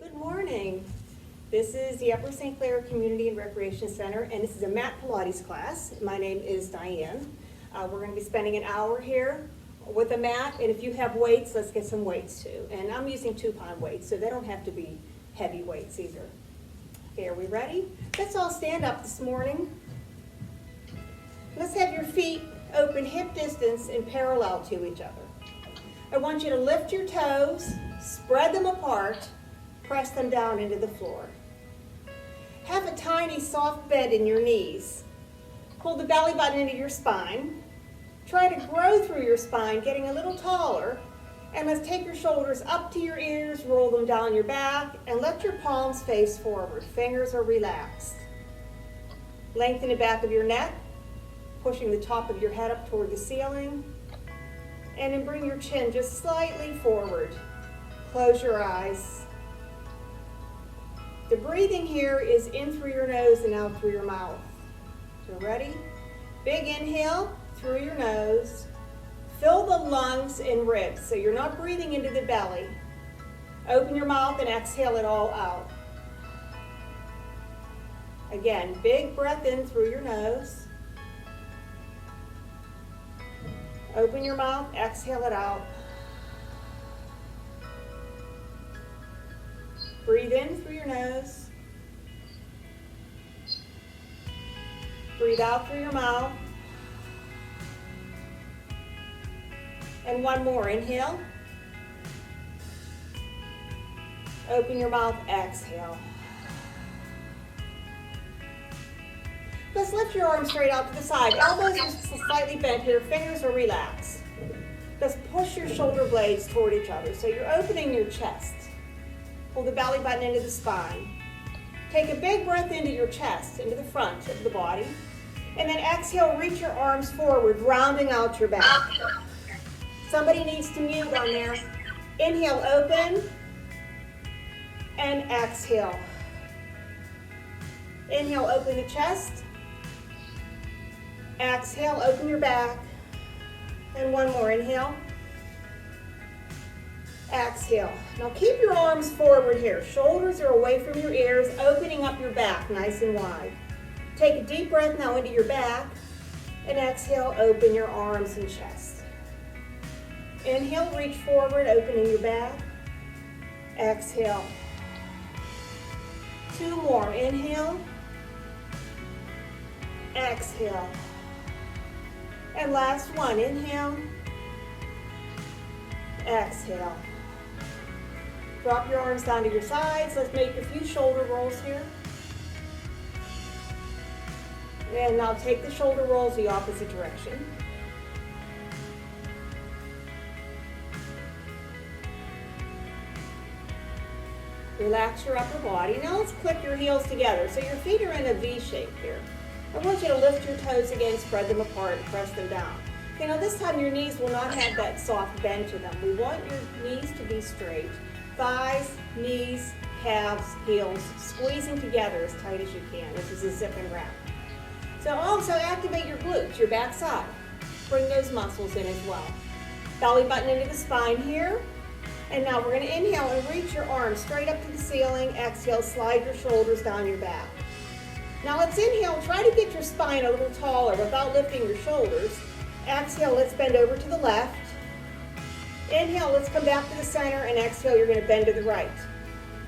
Good morning. This is the Upper St. Clair Community and Recreation Center, and this is a mat Pilates class. My name is Diane. We're going to be spending an hour here with a mat, and if you have weights, let's get some weights too. And I'm using 2-pound weights, so they don't have to be heavy weights either. Okay, are we ready? Let's all stand up this morning. Let's have your feet open hip distance and parallel to each other. I want you to lift your toes, spread them apart, press them down into the floor. Have a tiny soft bend in your knees. Pull the belly button into your spine. Try to grow through your spine, getting a little taller. And let's take your shoulders up to your ears, roll them down your back, and let your palms face forward. Fingers are relaxed. Lengthen the back of your neck, pushing the top of your head up toward the ceiling. And then bring your chin just slightly forward. Close your eyes. The breathing here is in through your nose and out through your mouth. So ready? Big inhale through your nose. Fill the lungs and ribs, so you're not breathing into the belly. Open your mouth and exhale it all out. Again, big breath in through your nose. Open your mouth, exhale it out. Breathe in through your nose. Breathe out through your mouth. And one more, inhale. Open your mouth, exhale. Let's lift your arms straight out to the side. Elbows are slightly bent here, fingers are relaxed. Let's push your shoulder blades toward each other. So you're opening your chest. Pull the belly button into the spine. Take a big breath into your chest, into the front of the body. And then exhale, reach your arms forward, rounding out your back. Somebody needs to mute on there. Inhale, open. And exhale. Inhale, open the chest. Exhale, open your back. And one more, inhale. Exhale. Now keep your arms forward here. Shoulders are away from your ears, opening up your back nice and wide. Take a deep breath now into your back. And exhale, open your arms and chest. Inhale, reach forward, opening your back. Exhale. 2 more, inhale. Exhale. And last one, inhale. Exhale. Drop your arms down to your sides. Let's make a few shoulder rolls here. And now take the shoulder rolls the opposite direction. Relax your upper body. Now let's click your heels together. So your feet are in a V shape here. I want you to lift your toes again, spread them apart, and press them down. Okay, now this time your knees will not have that soft bend to them. We want your knees to be straight. Thighs, knees, calves, heels, squeezing together as tight as you can. This is a zip and wrap. So also activate your glutes, your back side. Bring those muscles in as well. Belly button into the spine here. And now we're going to inhale and reach your arms straight up to the ceiling. Exhale, slide your shoulders down your back. Now let's inhale, try to get your spine a little taller without lifting your shoulders. Exhale, let's bend over to the left. Inhale, let's come back to the center, and exhale, you're going to bend to the right.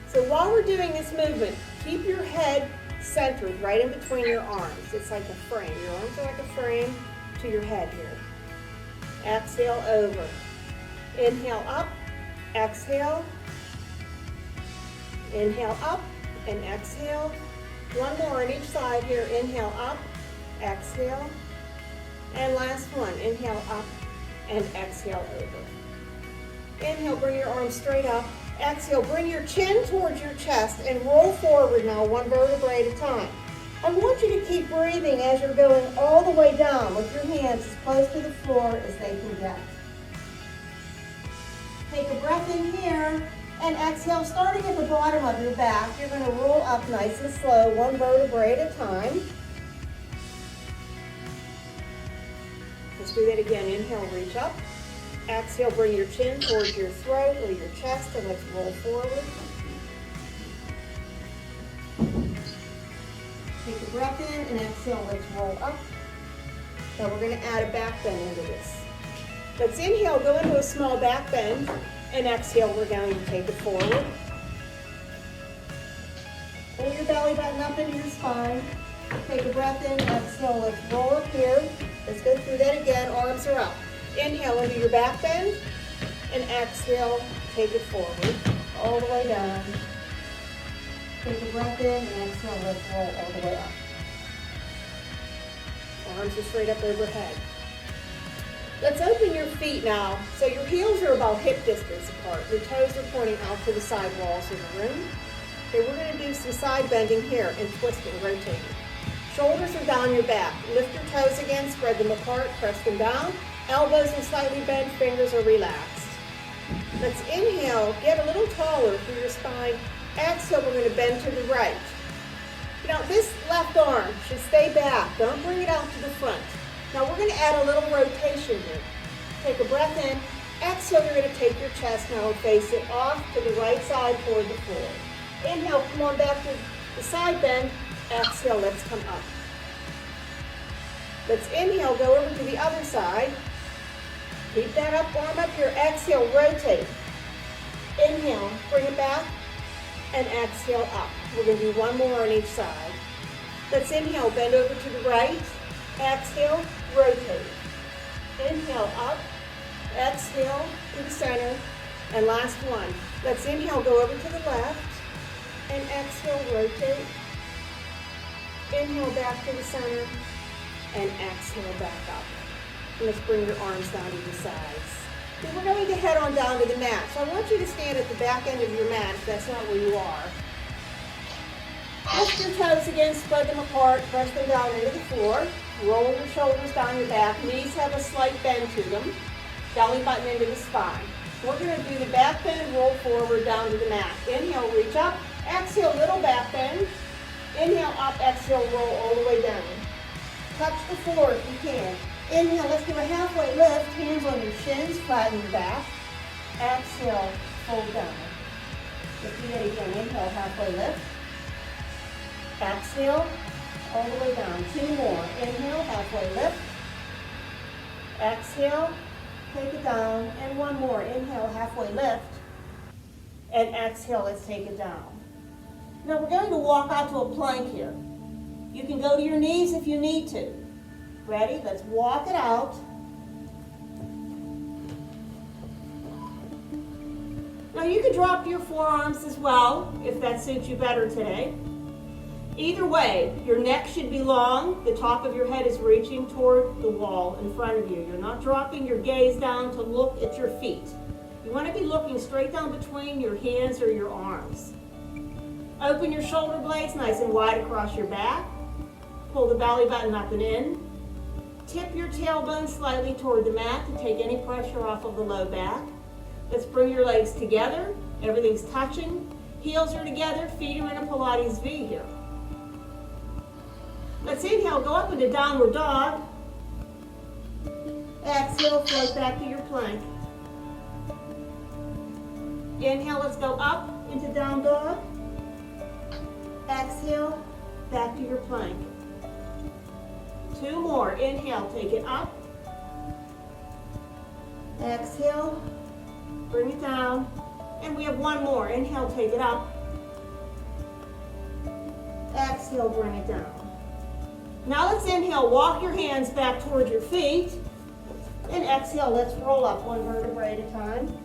So while we're doing this movement, keep your head centered right in between your arms. It's like a frame. Your arms are like a frame to your head here. Exhale, over. Inhale, up. Exhale. Inhale, up, and exhale. One more on each side here. Inhale, up, exhale. And last one. Inhale, up, and exhale, over. Inhale, bring your arms straight up. Exhale, bring your chin towards your chest and roll forward now, one vertebrae at a time. I want you to keep breathing as you're going all the way down with your hands as close to the floor as they can get. Take a breath in here. And exhale, starting at the bottom of your back, you're going to roll up nice and slow, one vertebrae at a time. Let's do that again. Inhale, reach up. Exhale, bring your chin towards your throat or your chest, and let's roll forward. Take a breath in and exhale, let's roll up. Now we're gonna add a back bend into this. Let's inhale, go into a small back bend, and exhale, we're going to take it forward. Pull your belly button up into your spine. Take a breath in, exhale, let's roll up here. Let's go through that again, arms are up. Inhale into your back bend, and exhale, take it forward, all the way down. Take a breath in, and exhale, let's roll all the way up. Arms are straight up overhead. Let's open your feet now. So your heels are about hip distance apart. Your toes are pointing out to the side walls of the room. Okay, we're going to do some side bending here and twisting, rotating. Shoulders are down your back. Lift your toes again, spread them apart, press them down. Elbows are slightly bent, fingers are relaxed. Let's inhale, get a little taller through your spine. Exhale, we're going to bend to the right. Now this left arm should stay back. Don't bring it out to the front. Now we're going to add a little rotation here. Take a breath in. Exhale, you're going to take your chest now and face it off to the right side toward the floor. Inhale, come on back to the side bend. Exhale, let's come up. Let's inhale, go over to the other side. Keep that up, arm up here. Exhale, rotate. Inhale, bring it back, and exhale up. We're going to do one more on each side. Let's inhale, bend over to the right. Exhale, rotate. Inhale, up. Exhale to the center. And last one. Let's inhale, go over to the left. And exhale, rotate. Inhale back to the center. And exhale back up. And let's bring your arms down to the sides. Okay, we're going to head on down to the mat. So I want you to stand at the back end of your mat if that's not where you are. Lift your toes again, spread them apart, press them down into the floor. Roll your shoulders down your back. Knees have a slight bend to them. Belly button into the spine. We're going to do the back bend, roll forward down to the mat. Inhale, reach up. Exhale, little back bend. Inhale, up. Exhale, roll all the way down. Touch the floor if you can. Inhale, let's do a halfway lift. Hands on your shins, flatten your back. Exhale, fold down. Let's do that again. Inhale, halfway lift. Exhale, all the way down. Two more. Inhale, halfway lift. Exhale, take it down. And one more. Inhale, halfway lift. And exhale, let's take it down. Now we're going to walk out to a plank here. You can go to your knees if you need to. Ready? Let's walk it out. Now you can drop your forearms as well if that suits you better today. Either way, your neck should be long. The top of your head is reaching toward the wall in front of you. You're not dropping your gaze down to look at your feet. You want to be looking straight down between your hands or your arms. Open your shoulder blades nice and wide across your back. Pull the belly button up and in. Tip your tailbone slightly toward the mat to take any pressure off of the low back. Let's bring your legs together. Everything's touching. Heels are together. Feet are in a Pilates V here. Let's inhale, go up into downward dog. Exhale, float back to your plank. Inhale, let's go up into down dog. Exhale, back to your plank. Two more. Inhale, take it up. Exhale, bring it down. And we have one more. Inhale, take it up. Exhale, bring it down. Now let's inhale, walk your hands back towards your feet. And exhale, let's roll up one vertebrae at a time.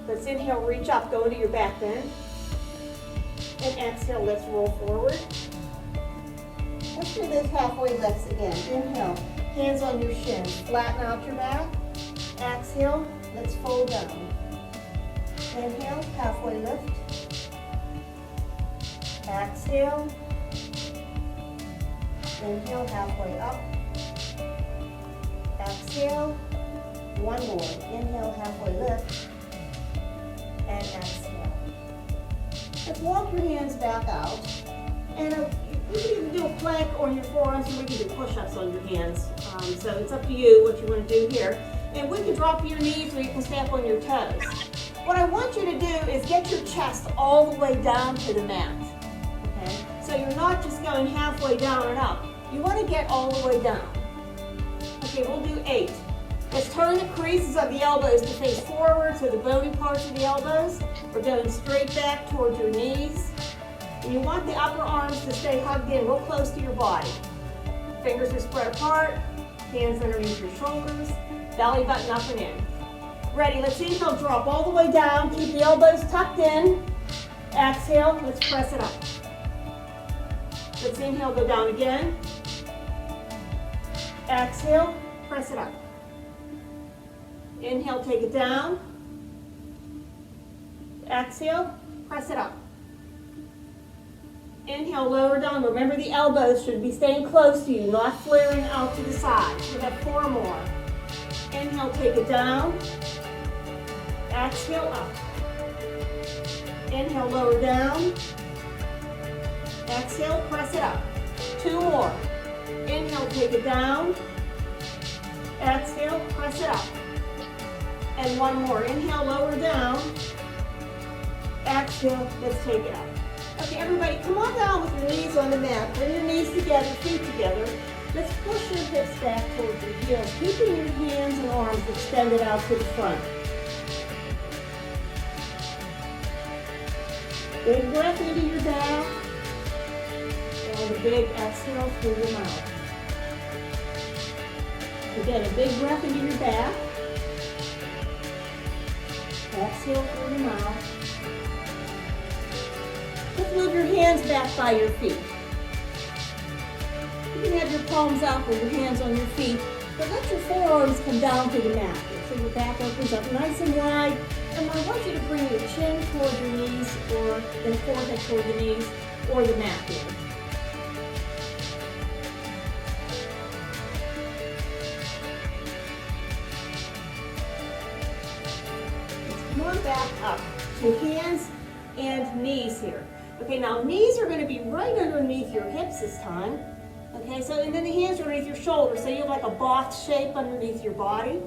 Let's inhale, reach up, go into your back bend. And exhale, let's roll forward. Let's do those halfway lifts again. Inhale, hands on your shins, flatten out your back. Exhale, let's fold down. Inhale, halfway lift. Exhale. Inhale, halfway up. Exhale. One more. Inhale, halfway lift. And exhale. Let's walk your hands back out. And you can even do a plank on your forearms, or we can do push-ups on your hands. So it's up to you what you want to do here. And we can drop your knees or you can step on your toes. What I want you to do is get your chest all the way down to the mat. Okay? So you're not just going halfway down and up. You want to get all the way down. Okay, we'll do 8. Let's turn the creases of the elbows to face forward, so the bony parts of the elbows are going straight back towards your knees. And you want the upper arms to stay hugged in real close to your body. Fingers are spread apart, hands underneath your shoulders, belly button up and in. Ready, let's inhale, drop all the way down, keep the elbows tucked in. Exhale, let's press it up. Let's inhale, go down again. Exhale, press it up. Inhale, take it down. Exhale, press it up. Inhale, lower down. Remember the elbows should be staying close to you, not flaring out to the side. We have 4 more. Inhale, take it down. Exhale, up. Inhale, lower down. Exhale, press it up. 2 more. Inhale, take it down. Exhale, press it up. And 1 more. Inhale, lower down. Exhale, let's take it up. Okay, everybody, come on down with your knees on the mat. Bring your knees together, feet together. Let's push your hips back towards your heels, keeping your hands and arms extended out to the front. Big breath into your back, and a big exhale through your mouth. Again, a big breath into your back. Exhale through your mouth. Let's move your hands back by your feet. You can have your palms out with your hands on your feet, but let your forearms come down to the mat. So your back opens up nice and wide. And I want you to bring your chin toward your knees, or the forehead toward the knees, or the mat here. Let's come on back up to hands and knees here. Okay, now knees are going to be right underneath your hips this time. Okay, so and then the hands are underneath your shoulders, so you have like a box shape underneath your body.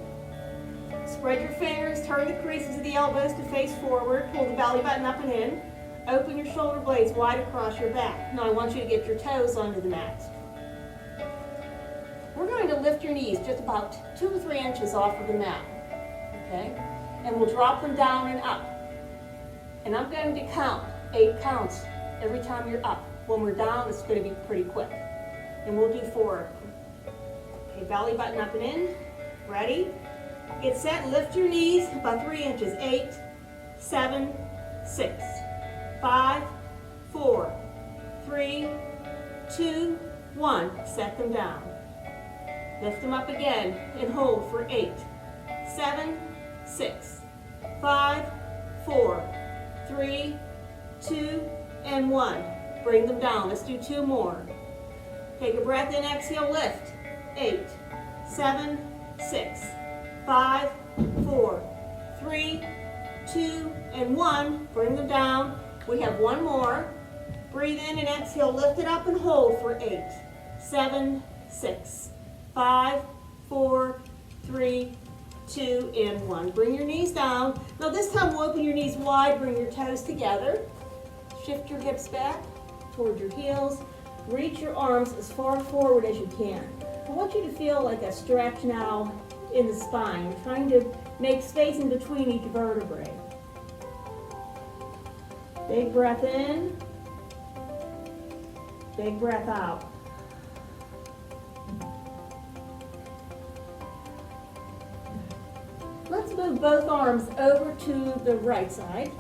Spread your fingers, turn the creases of the elbows to face forward, pull the belly button up and in. Open your shoulder blades wide across your back. Now I want you to get your toes onto the mat. We're going to lift your knees just about 2 or 3 inches off of the mat. Okay, and we'll drop them down and up. And I'm going to count 8 counts every time you're up. When we're down, it's going to be pretty quick. And we'll do 4. Okay, belly button up and in. Ready? Get set, lift your knees about 3 inches. 8, 7, 6, 5, 4, 3, 2, 1. Set them down. Lift them up again and hold for 8, 7, 6, 5, 4, 3, 2, and 1. Bring them down. Let's do 2 more. Take a breath in, exhale, lift. 8, 7, 6, 5, 4, 3, 2, and 1. Bring them down. We have 1 more. Breathe in and exhale, lift it up and hold for 8, 7, 6, 5, 4, 3, 2, and 1. Bring your knees down. Now this time we'll open your knees wide, bring your toes together. Shift your hips back toward your heels. Reach your arms as far forward as you can. I want you to feel like a stretch now in the spine. You're trying to make space in between each vertebrae. Big breath in. Big breath out. Let's move both arms over to the right side.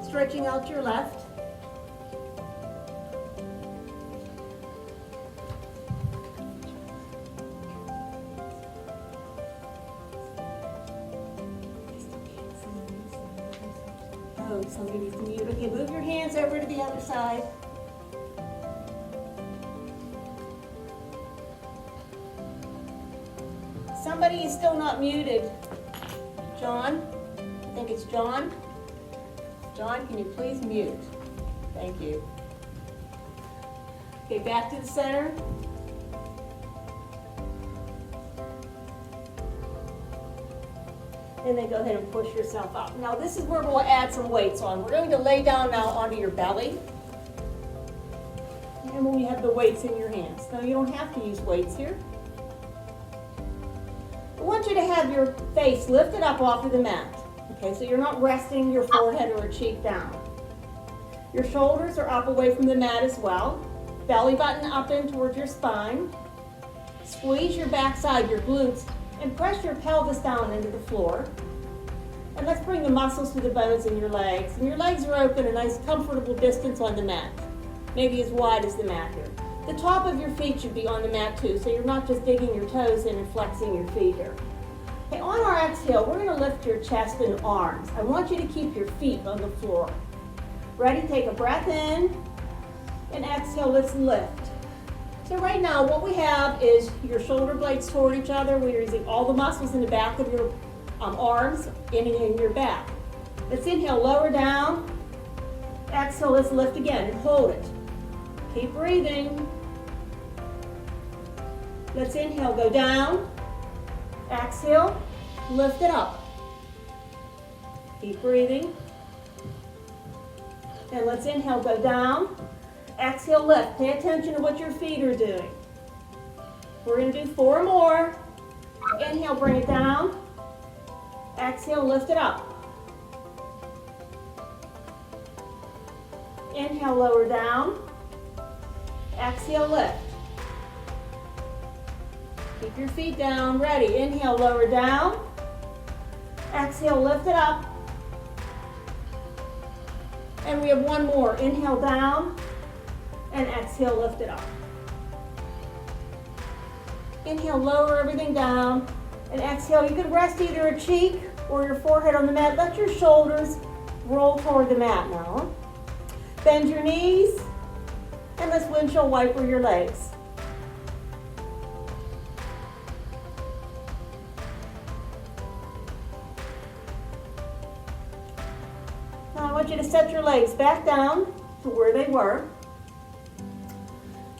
Stretching out your left. Oh, somebody needs to mute. Okay, move your hands over to the other side. Somebody is still not muted. John? I think it's John. John, can you please mute? Thank you. Okay, back to the center. and then go ahead and push yourself up. Now this is where we'll add some weights on. We're going to lay down now onto your belly. And when you have the weights in your hands. Now you don't have to use weights here. I want you to have your face lifted up off of the mat. Okay, so you're not resting your forehead or a cheek down. Your shoulders are up away from the mat as well. Belly button up in towards your spine. Squeeze your backside, your glutes, and press your pelvis down into the floor. And let's bring the muscles to the bones in your legs. And your legs are open, a nice comfortable distance on the mat. Maybe as wide as the mat here. The top of your feet should be on the mat too, so you're not just digging your toes in and flexing your feet here. Okay, on our exhale, we're going to lift your chest and arms. I want you to keep your feet on the floor. Ready? Take a breath in, and exhale, let's lift. So right now, what we have is your shoulder blades toward each other. We're using all the muscles in the back of your arms and in your back. Let's inhale, lower down. Exhale, let's lift again and hold it. Keep breathing. Let's inhale, go down. Exhale, lift it up. Keep breathing. And let's inhale, go down. Exhale, lift. Pay attention to what your feet are doing. We're going to do 4 more. Inhale, bring it down. Exhale, lift it up. Inhale, lower down. Exhale, lift. Keep your feet down. Ready. Inhale, lower down. Exhale, lift it up. And we have 1 more. Inhale, down. And exhale, lift it up. Inhale, lower everything down. And exhale, you can rest either a cheek or your forehead on the mat. Let your shoulders roll toward the mat now. Bend your knees. And let's windshield wiper your legs. Now I want you to set your legs back down to where they were.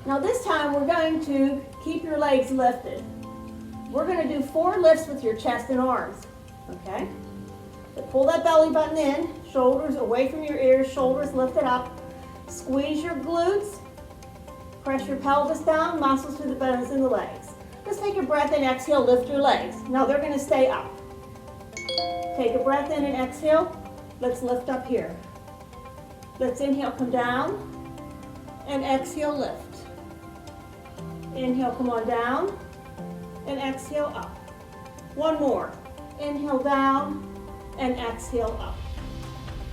Now this time we're going to keep your legs lifted. We're going to do 4 lifts with your chest and arms, okay? So pull that belly button in, shoulders away from your ears, shoulders lifted up. Squeeze your glutes, press your pelvis down, muscles to the bones in the legs. Just take a breath in, exhale, lift your legs. Now they're going to stay up. Take a breath in and exhale. Let's lift up here. Let's inhale, come down, and exhale, lift. Inhale, come on down, and exhale up. 1 more. Inhale down, and exhale up.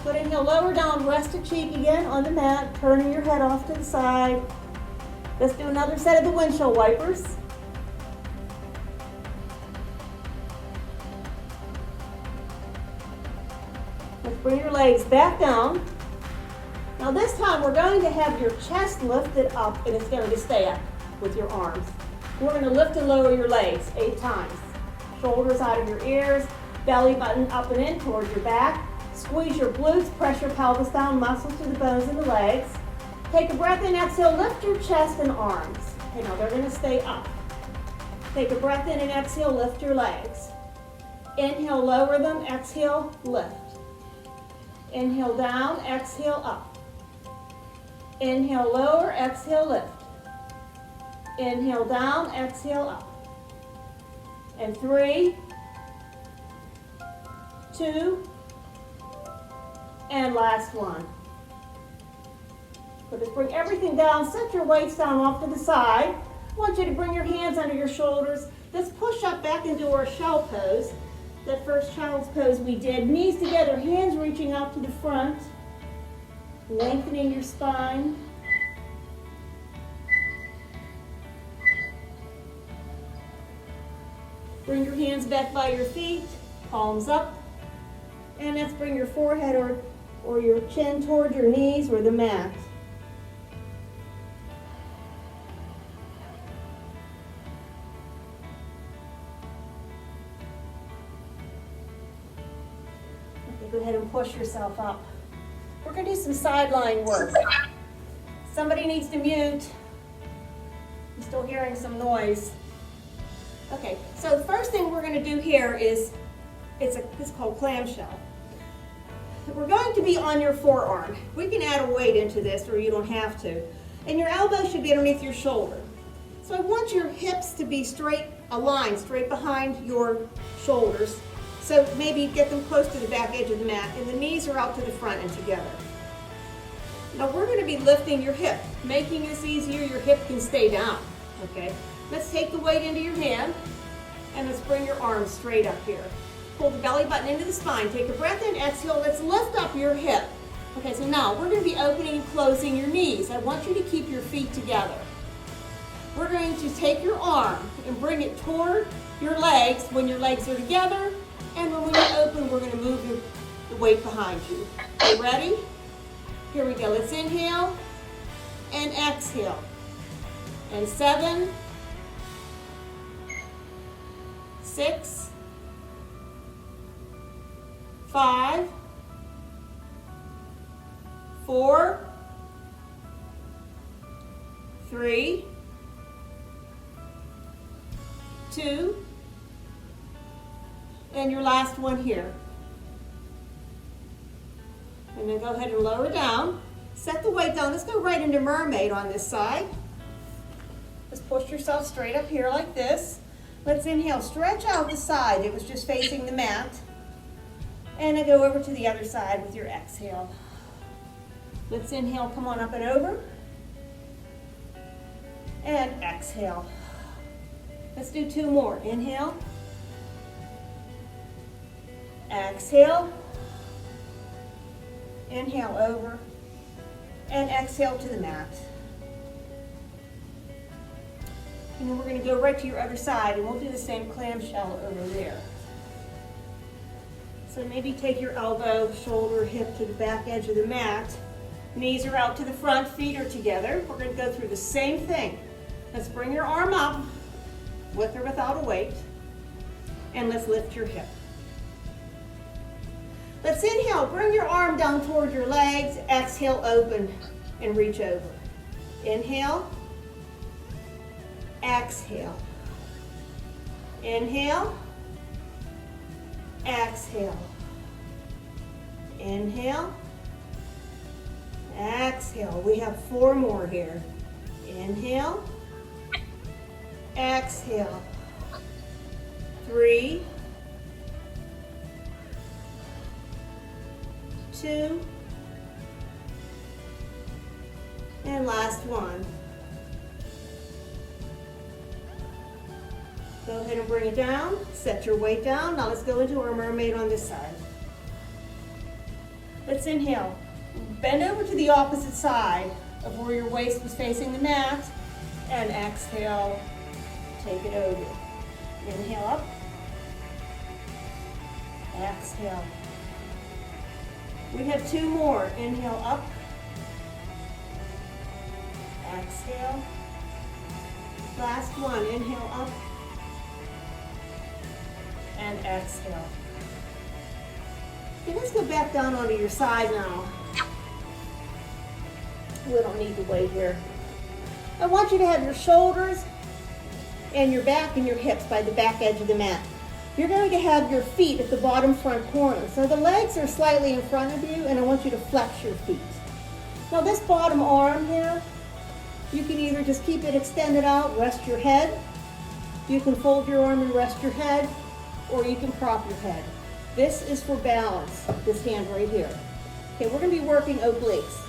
Good, inhale, lower down, rest a cheek again on the mat, turning your head off to the side. Let's do another set of the windshield wipers. Let's bring your legs back down. Now this time we're going to have your chest lifted up, and it's going to stay up with your arms. We're going to lift and lower your legs 8 times. Shoulders out of your ears, belly button up and in towards your back. Squeeze your glutes, press your pelvis down, muscles to the bones in the legs. Take a breath in, exhale, lift your chest and arms. Okay, now they're going to stay up. Take a breath in and exhale, lift your legs. Inhale, lower them, exhale, lift. Inhale down, exhale up. Inhale, lower, exhale, lift. Inhale down, exhale up. And 3, 2, and last one. So just bring everything down, set your weights down off to the side. I want you to bring your hands under your shoulders. Let's push up back into our shell pose. That first child's pose we did. Knees together, hands reaching out to the front. Lengthening your spine. Bring your hands back by your feet, palms up. And let's bring your forehead or your chin toward your knees or the mat. Okay, go ahead and push yourself up. We're going to do some sideline work. Somebody needs to mute. I'm still hearing some noise. Okay, so the first thing we're going to do here is It's called Clam Shell. We're going to be on your forearm. We can add a weight into this, or you don't have to. And your elbow should be underneath your shoulder. So I want your hips to be straight, aligned, straight behind your shoulders. So maybe get them close to the back edge of the mat, and the knees are out to the front and together. Now we're going to be lifting your hip. Making this easier, your hip can stay down, okay? Let's take the weight into your hand, and let's bring your arms straight up here. Pull the belly button into the spine. Take a breath in, exhale. Let's lift up your hip. Okay, so now we're going to be opening and closing your knees. I want you to keep your feet together. We're going to take your arm and bring it toward your legs when your legs are together, and when you open, we're going to move the weight behind you. Okay, ready? Here we go. Let's inhale and exhale. And 7, 6, 5, 4, 3, 2, and your last one here. And then go ahead and lower down. Set the weight down. Let's go right into Mermaid on this side. Just push yourself straight up here like this. Let's inhale, stretch out the side. It was just facing the mat. And then go over to the other side with your exhale. Let's inhale, come on up and over. And exhale. Let's do 2 more. Inhale. Exhale. Inhale over. And exhale to the mat. And then we're going to go right to your other side, and we'll do the same clamshell over there. So maybe take your elbow, shoulder, hip to the back edge of the mat. Knees are out to the front, feet are together. We're going to go through the same thing. Let's bring your arm up, with or without a weight, and let's lift your hip. Let's inhale, bring your arm down toward your legs. Exhale, open and reach over. Inhale. Exhale. Inhale. Exhale. Inhale. Exhale. We have 4 more here. Inhale. Exhale. 3, 2, and last one. Go ahead and bring it down. Set your weight down. Now let's go into our mermaid on this side. Let's inhale. Bend over to the opposite side of where your waist was facing the mat, and exhale. Take it over. Inhale up. Exhale. We have 2 more. Inhale up. Exhale. Last one. Inhale up. And exhale. Okay, let's go back down onto your side now. We don't need the weight here. I want you to have your shoulders and your back and your hips by the back edge of the mat. You're going to have your feet at the bottom front corner. So the legs are slightly in front of you, and I want you to flex your feet. Now this bottom arm here, you can either just keep it extended out, rest your head. You can fold your arm and rest your head, or you can prop your head. This is for balance, this hand right here. Okay, we're going to be working obliques.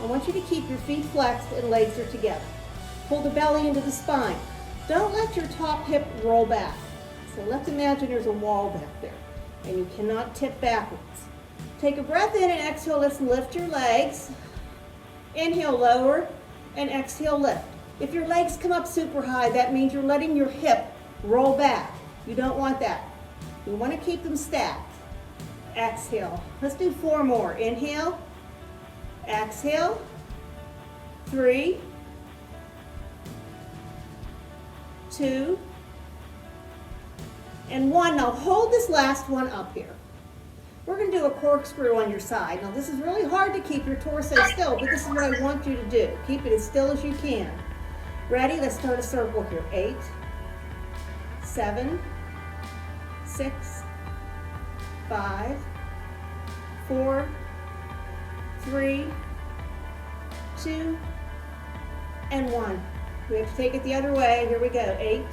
I want you to keep your feet flexed and legs are together. Pull the belly into the spine. Don't let your top hip roll back. So let's imagine there's a wall back there, and you cannot tip backwards. Take a breath in and exhale. Let's lift your legs. Inhale, lower, and exhale, lift. If your legs come up super high, that means you're letting your hip roll back. You don't want that. You want to keep them stacked. Exhale. Let's do 4 more. Inhale. Exhale. 3, 2, and 1. Now hold this last one up here. We're going to do a corkscrew on your side. Now this is really hard to keep your torso still, but this is what I want you to do. Keep it as still as you can. Ready? Let's start a circle here. 8, 7, 6, 5, 4, 3, 2, and 1. We have to take it the other way. Here we go. 8,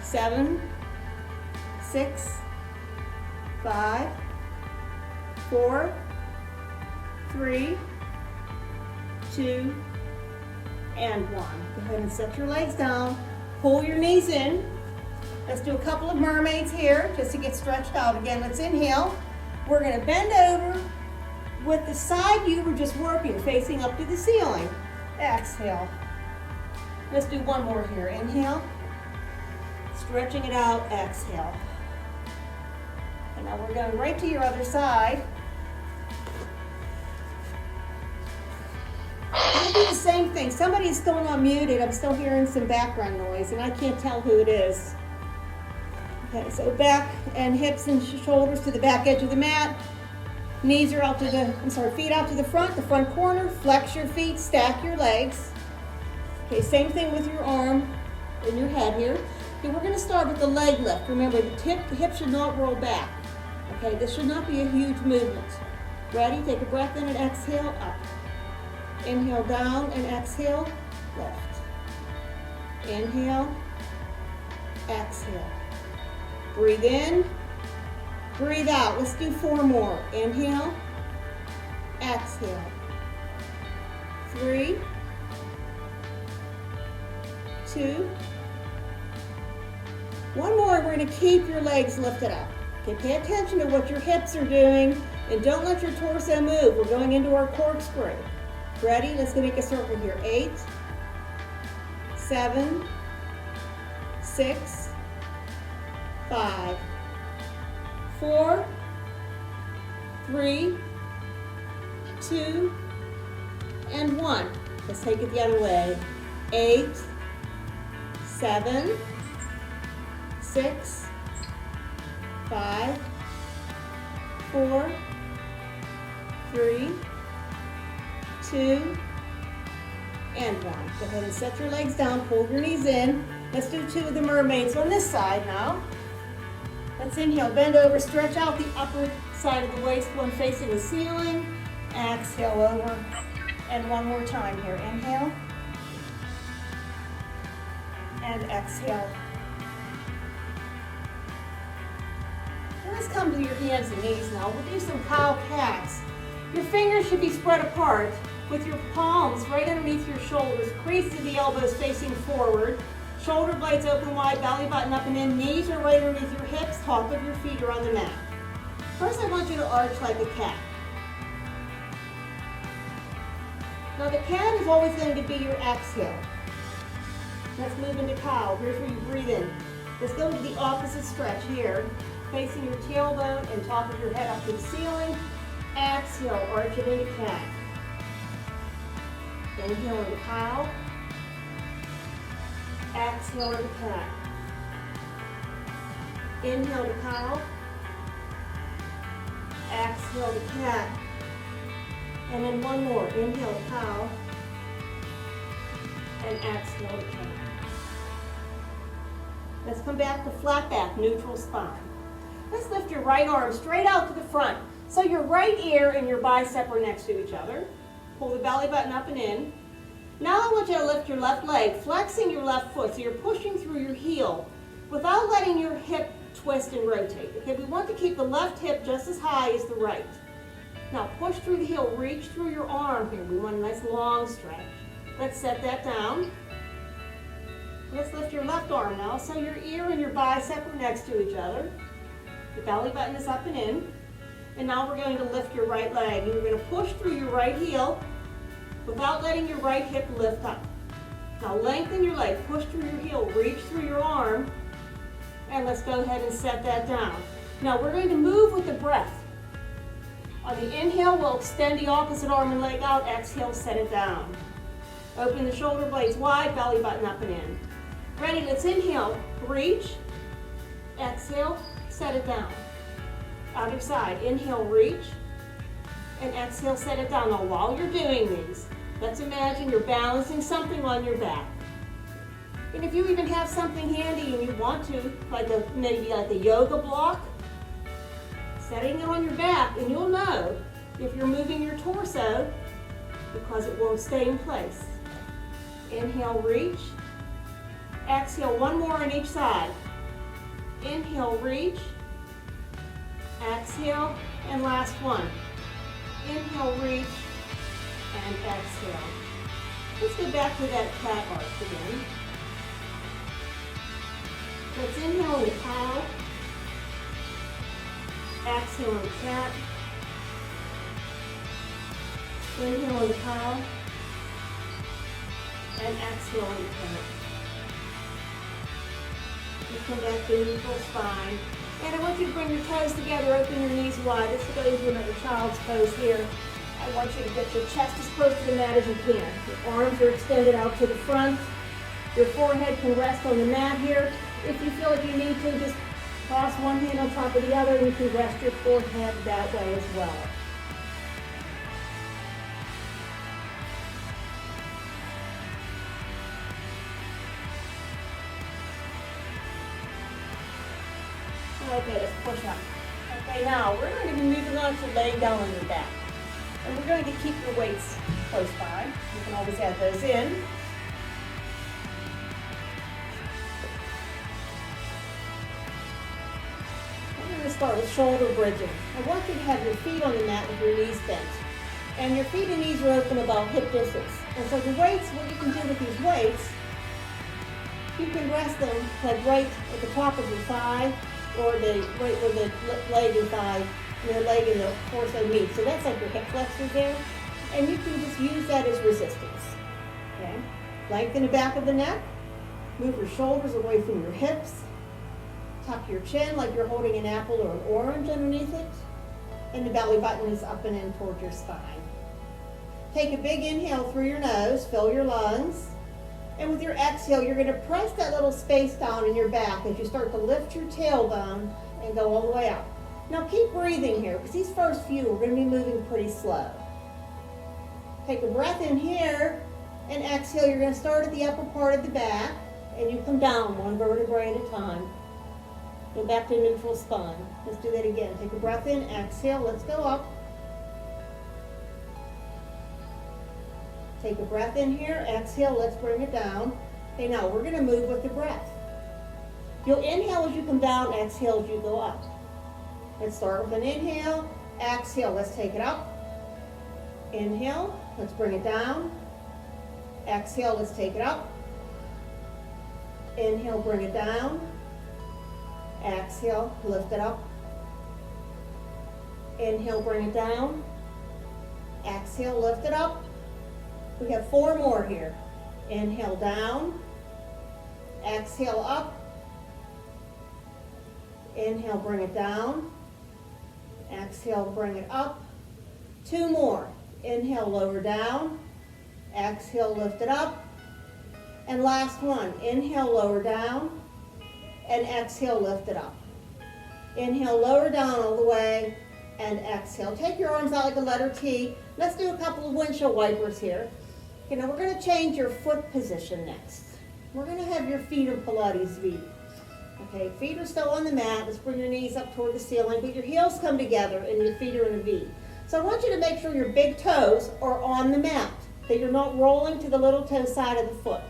7, 6, 5, 4, 3, 2, and 1. Go ahead and set your legs down. Pull your knees in. Let's do a couple of mermaids here just to get stretched out. Again, let's inhale. We're going to bend over with the side you were just working, facing up to the ceiling. Exhale. Let's do one more here. Inhale. Stretching it out. Exhale. And now we're going right to your other side. We'll do the same thing. Somebody's still unmuted. I'm still hearing some background noise, and I can't tell who it is. Okay, so back and hips and shoulders to the back edge of the mat. Knees are out to the, feet out to the front corner. Flex your feet, stack your legs. Okay, same thing with your arm and your head here. Okay, we're going to start with the leg lift. Remember, the hip should not roll back. Okay, this should not be a huge movement. Ready? Take a breath in and exhale, up. Inhale, down, and exhale, lift. Inhale, exhale. Breathe in, breathe out. Let's do 4 more. Inhale, exhale. 3, 2. One more. We're going to keep your legs lifted up. Okay, pay attention to what your hips are doing, and don't let your torso move. We're going into our corkscrew. Ready? Let's go make a circle here. 8, 7, 6, 5, 4, 3, 2, and 1. Let's take it the other way. 8, 7, 6, 5, 4, 3, 2, and 1. Go ahead and set your legs down, pull your knees in. Let's do 2 of the mermaids on this side now. Let's inhale, bend over, stretch out the upper side of the waist, one facing the ceiling. Exhale over, and one more time here. Inhale, and exhale. Let's come to your hands and knees now. We'll do some cow cats. Your fingers should be spread apart with your palms right underneath your shoulders. Crease to the elbows facing forward. Shoulder blades open wide, belly button up and in. Knees are right underneath your hips. Top of your feet are on the mat. First, I want you to arch like a cat. Now, the cat is always going to be your exhale. Let's move into cow. Here's where you breathe in. Let's go to the opposite stretch here. Facing your tailbone and top of your head up to the ceiling. Exhale, arch it into cat. Inhale into cow. Exhale into cat. Inhale to cow. Exhale to cat. And then one more. Inhale to cow. And exhale to cat. Let's come back to flat back, neutral spine. Let's lift your right arm straight out to the front. So your right ear and your bicep are next to each other. Pull the belly button up and in. Now I want you to lift your left leg, flexing your left foot. So you're pushing through your heel without letting your hip twist and rotate. Okay, we want to keep the left hip just as high as the right. Now push through the heel, reach through your arm here. We want a nice long stretch. Let's set that down. Let's lift your left arm now. So your ear and your bicep are next to each other. The belly button is up and in. And now we're going to lift your right leg. And you're going to push through your right heel without letting your right hip lift up. Now lengthen your leg, push through your heel, reach through your arm, and let's go ahead and set that down. Now we're going to move with the breath. On the inhale, we'll extend the opposite arm and leg out. Exhale, set it down. Open the shoulder blades wide, belly button up and in. Ready, let's inhale, reach. Exhale, set it down. Other side, inhale, reach. And exhale, set it down. Now while you're doing these, let's imagine you're balancing something on your back. And if you even have something handy and you want to, maybe like a yoga block, Setting it on your back, and you'll know if you're moving your torso because it won't stay in place. Inhale, reach. Exhale, one more on each side. Inhale, reach. Exhale, and last one. Inhale, reach, and exhale. Let's go back to that cat arch again. Let's inhale in the cow. Exhale in the cat. Inhale in the cow. And exhale in the cat. You come back to neutral spine. And I want you to bring your toes together, open your knees wide. Let's go into another child's pose here. I want you to get your chest as close to the mat as you can. Your arms are extended out to the front. Your forehead can rest on the mat here. If you feel like you need to, just cross one hand on top of the other, and you can rest your forehead that way as well. Okay, let's push up. Okay, now we're going to be moving on to laying down on your back. And we're going to keep your weights close by. You can always add those in. I'm going to start with shoulder bridging. I want you to have your feet on the mat with your knees bent. And your feet and knees are open about hip distance. And so the weights, what you can do with these weights, you can rest them like right at the top of your thigh, or right where the leg and thigh, the leg and the torso meet. So that's like your hip flexors there. And you can just use that as resistance. Okay? Lengthen the back of the neck. Move your shoulders away from your hips. Tuck your chin like you're holding an apple or an orange underneath it. And the belly button is up and in toward your spine. Take a big inhale through your nose, fill your lungs. And with your exhale, you're going to press that little space down in your back as you start to lift your tailbone and go all the way up. Now keep breathing here, because these first few are going to be moving pretty slow. Take a breath in here, and exhale. You're going to start at the upper part of the back, and you come down one vertebrae at a time. Go back to neutral spine. Let's do that again. Take a breath in, exhale, let's go up. Take a breath in here, exhale, let's bring it down. Okay, now we're going to move with the breath. You'll inhale as you come down, exhale as you go up. Let's start with an inhale, exhale, let's take it up. Inhale, let's bring it down. Exhale, let's take it up. Inhale, bring it down. Exhale, lift it up. Inhale, bring it down. Exhale, lift it up. We have 4 more here. Inhale down, exhale up, inhale, bring it down, exhale, bring it up. 2 more. Inhale, lower down, exhale, lift it up. And last one, inhale, lower down, and exhale, lift it up. Inhale, lower down all the way, and exhale. Take your arms out like a letter T. Let's do a couple of windshield wipers here. Okay, now we're going to change your foot position next. We're going to have your feet in Pilates V. Okay, feet are still on the mat. Let's bring your knees up toward the ceiling, but your heels come together and your feet are in a V. So I want you to make sure your big toes are on the mat, that you're not rolling to the little toe side of the foot.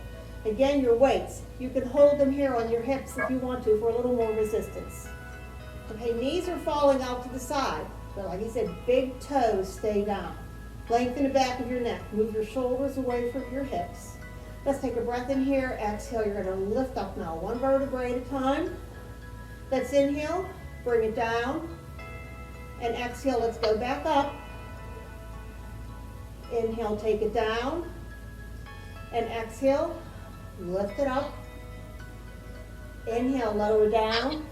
Again, your weights, you can hold them here on your hips if you want to for a little more resistance. Okay, knees are falling out to the side. So like I said, big toes stay down. Lengthen the back of your neck. Move your shoulders away from your hips. Let's take a breath in here. Exhale. You're going to lift up now, 1 vertebrae at a time. Let's inhale. Bring it down. And exhale. Let's go back up. Inhale. Take it down. And exhale. Lift it up. Inhale. Lower down.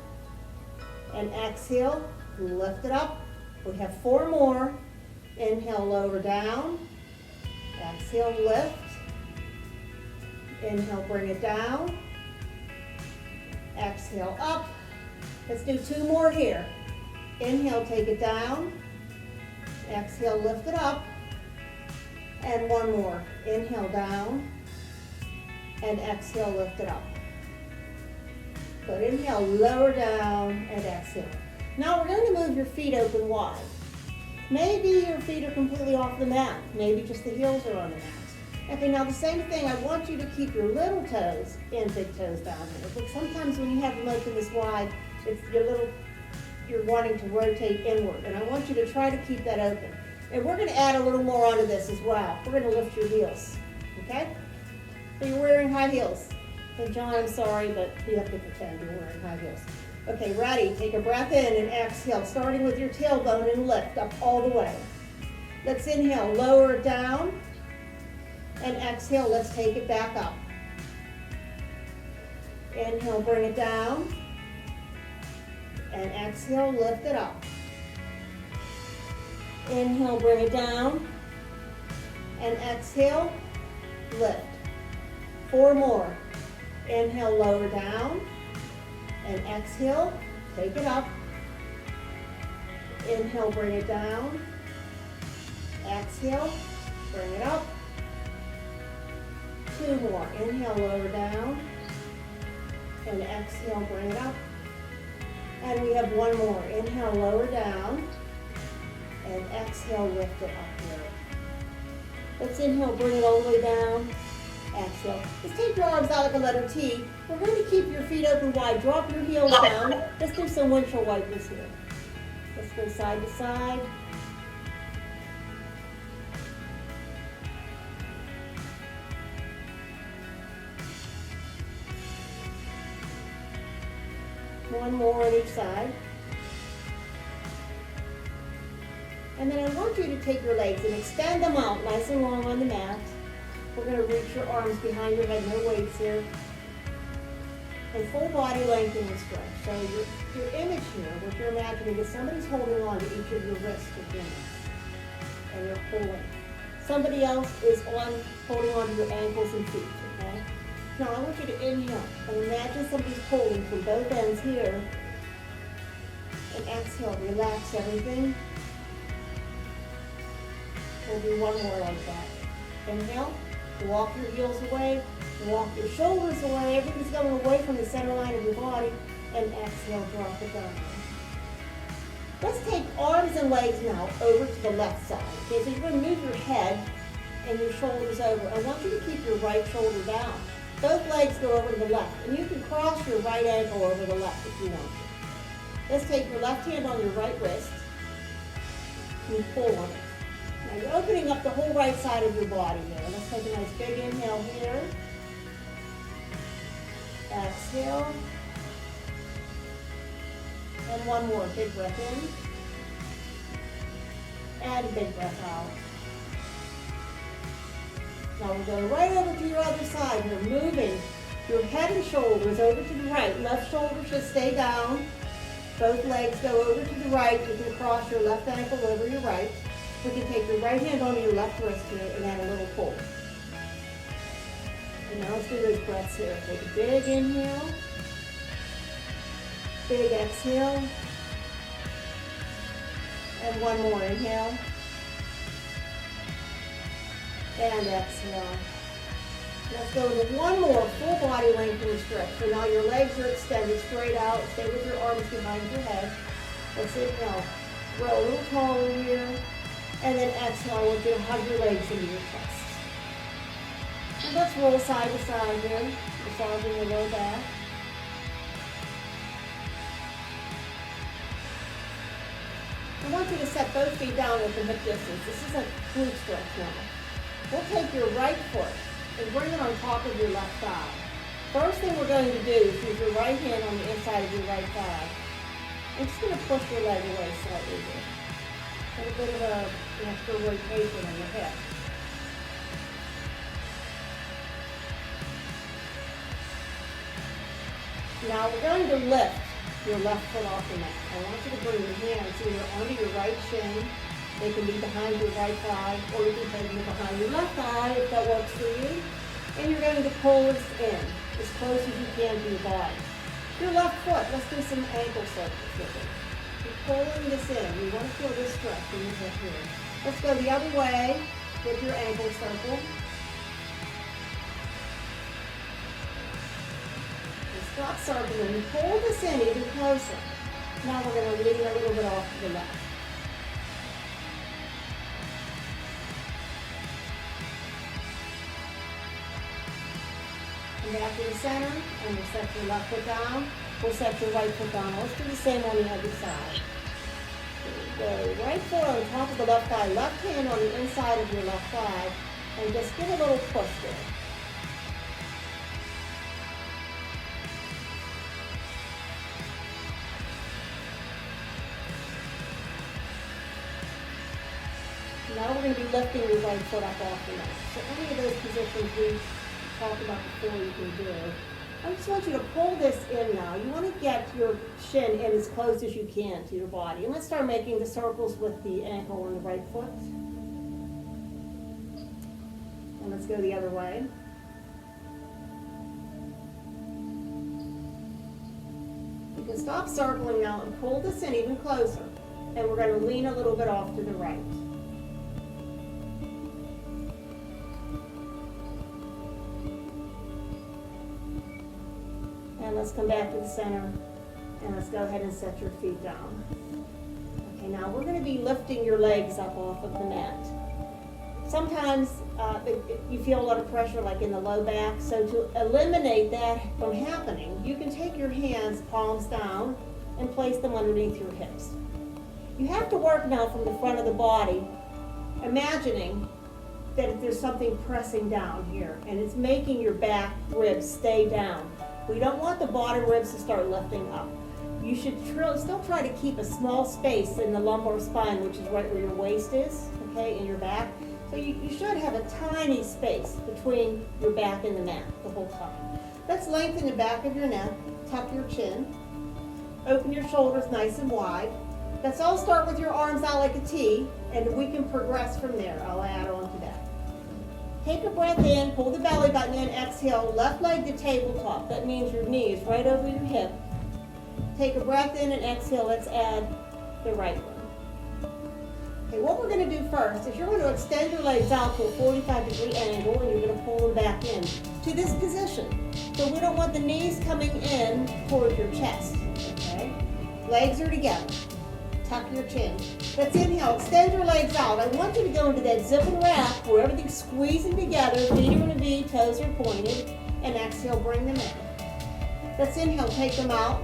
And exhale. Lift it up. We have 4 more. Inhale, lower down. Exhale, lift. Inhale, bring it down. Exhale, up. Let's do 2 more here. Inhale, take it down. Exhale, lift it up. And 1 more. Inhale, down. And exhale, lift it up. Good. Inhale, lower down, and exhale. Now we're going to move your feet open wide. Maybe your feet are completely off the mat. Maybe just the heels are on the mat. Okay, now the same thing, I want you to keep your little toes and big toes down here. But sometimes when you have them open this wide, it's you're wanting to rotate inward. And I want you to try to keep that open. And we're going to add a little more onto this as well. We're going to lift your heels, okay? So you're wearing high heels. And John, I'm sorry, but you have to pretend you're wearing high heels. Okay, ready? Take a breath in and exhale, starting with your tailbone and lift up all the way. Let's inhale, lower it down. And exhale, let's take it back up. Inhale, bring it down. And exhale, lift it up. Inhale, bring it down. And exhale, lift. 4 more. Inhale, lower down. And exhale, take it up. Inhale, bring it down. Exhale, bring it up. 2 more. Inhale, lower down. And exhale, bring it up. And we have 1 more. Inhale, lower down. And exhale, lift it up here. Let's inhale, bring it all the way down. Exhale. Just take your arms out like a letter T. We're going to keep your feet open wide. Drop your heels down. Let's do some windshield wipers here. Let's go side to side. One more on each side. And then I want you to take your legs and extend them out nice and long on the mat. We're going to reach your arms behind your head, no weights here. And full body lengthening and stretch. So your image here, what you're imagining is somebody's holding on to each of your wrists or fingers. And you're pulling. Somebody else is holding on to your ankles and feet, okay? Now I want you to inhale and imagine somebody's pulling from both ends here. And exhale, relax everything. We'll do 1 more like that. Inhale, walk your heels away, walk your shoulders away, everything's going away from the center line of your body, and exhale, drop it down. Let's take arms and legs now over to the left side. Okay, so you're going to move your head and your shoulders over. I want you to keep your right shoulder down. Both legs go over to the left, and you can cross your right ankle over the left if you want to. Let's take your left hand on your right wrist and pull on it. Now you're opening up the whole right side of your body here. Let's take a nice big inhale here. Exhale. And 1 more. Big breath in. And a big breath out. Now we're going right over to your other side. You're moving your head and shoulders over to the right. Left shoulder should stay down. Both legs go over to the right. You can cross your left ankle over your right. We can take your right hand onto your left wrist here and add a little pull. And now let's do those breaths here. Take a big inhale. Big exhale. And 1 more inhale. And exhale. Let's go with 1 more full body lengthening stretch. So now your legs are extended straight out. Stay with your arms behind your head. Let's inhale. Grow a little taller here. And then exhale, I want you to hug your legs into your chest. And let's roll side to side here, massaging your low back. I want you to set both feet down at the hip distance. This is a glute stretch now. We'll take your right foot and bring it on top of your left thigh. First thing we're going to do is use your right hand on the inside of your right thigh. I'm just going to push your leg away slightly here. A little bit of an extra rotation on your hip. Now we're going to lift your left foot off the mat. I want you to bring your hands either under your right shin. They can be behind your right thigh, or you can take them behind your left thigh if that works for you. And you're going to pull this in as close as you can to your body. Your left foot, let's do some ankle circles with it. You're pulling this in. You want to feel this stretch in your hip here. Let's go the other way with your ankle circle. And stop circling. Pull this in even closer. Now we're going to lean a little bit off to the left. Come back to the center, and we'll set your left foot down. We'll set your right foot down. Let's do the same on the other side. There we go. Right foot on top of the left thigh, left hand on the inside of your left thigh, and just give a little push there. Now we're going to be lifting your right foot up off the mat. So any of those positions we talked about before you can do. I just want you to pull this in now. You want to get your shin in as close as you can to your body. And let's start making the circles with the ankle on the right foot. And let's go the other way. You can stop circling now and pull this in even closer. And we're going to lean a little bit off to the right. And let's come back to the center, and let's go ahead and set your feet down. Okay, now we're going to be lifting your legs up off of the mat. Sometimes you feel a lot of pressure like in the low back, so to eliminate that from happening, you can take your hands palms down and place them underneath your hips. You have to work now from the front of the body, imagining that there's something pressing down here, and it's making your back ribs stay down. We don't want the bottom ribs to start lifting up. You should still try to keep a small space in the lumbar spine, which is right where your waist is, okay, in your back. So you should have a tiny space between your back and the mat the whole time. Let's lengthen the back of your neck, tuck your chin, open your shoulders nice and wide. Let's all start with your arms out like a T, and we can progress from there. I'll add on to that. Take a breath in, pull the belly button in, exhale, left leg to tabletop. That means your knee is right over your hip. Take a breath in and exhale, let's add the right one. Okay, what we're going to do first is you're going to extend your legs out to a 45-degree angle, and you're going to pull them back in to this position. So we don't want the knees coming in towards your chest, okay? Legs are together. Tuck your chin. Let's inhale, extend your legs out. I want you to go into that zip and wrap where everything's squeezing together, feet are in a V, toes are pointed, and exhale, bring them in. Let's inhale, take them out,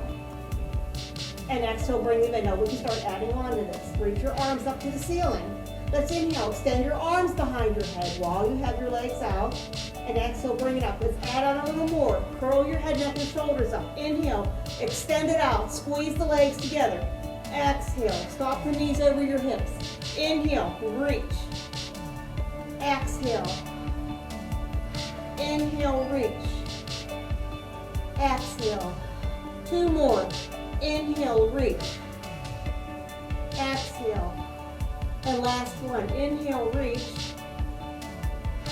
and exhale, bring them in. Now we can start adding on to this. Reach your arms up to the ceiling. Let's inhale, extend your arms behind your head while you have your legs out, and exhale, bring it up. Let's add on a little more. Curl your head, neck, and shoulders up. Inhale, extend it out, squeeze the legs together. Exhale, stop the knees over your hips. Inhale, reach. Exhale. Inhale, reach. Exhale. Two more. Inhale, reach. Exhale. And last one. Inhale, reach.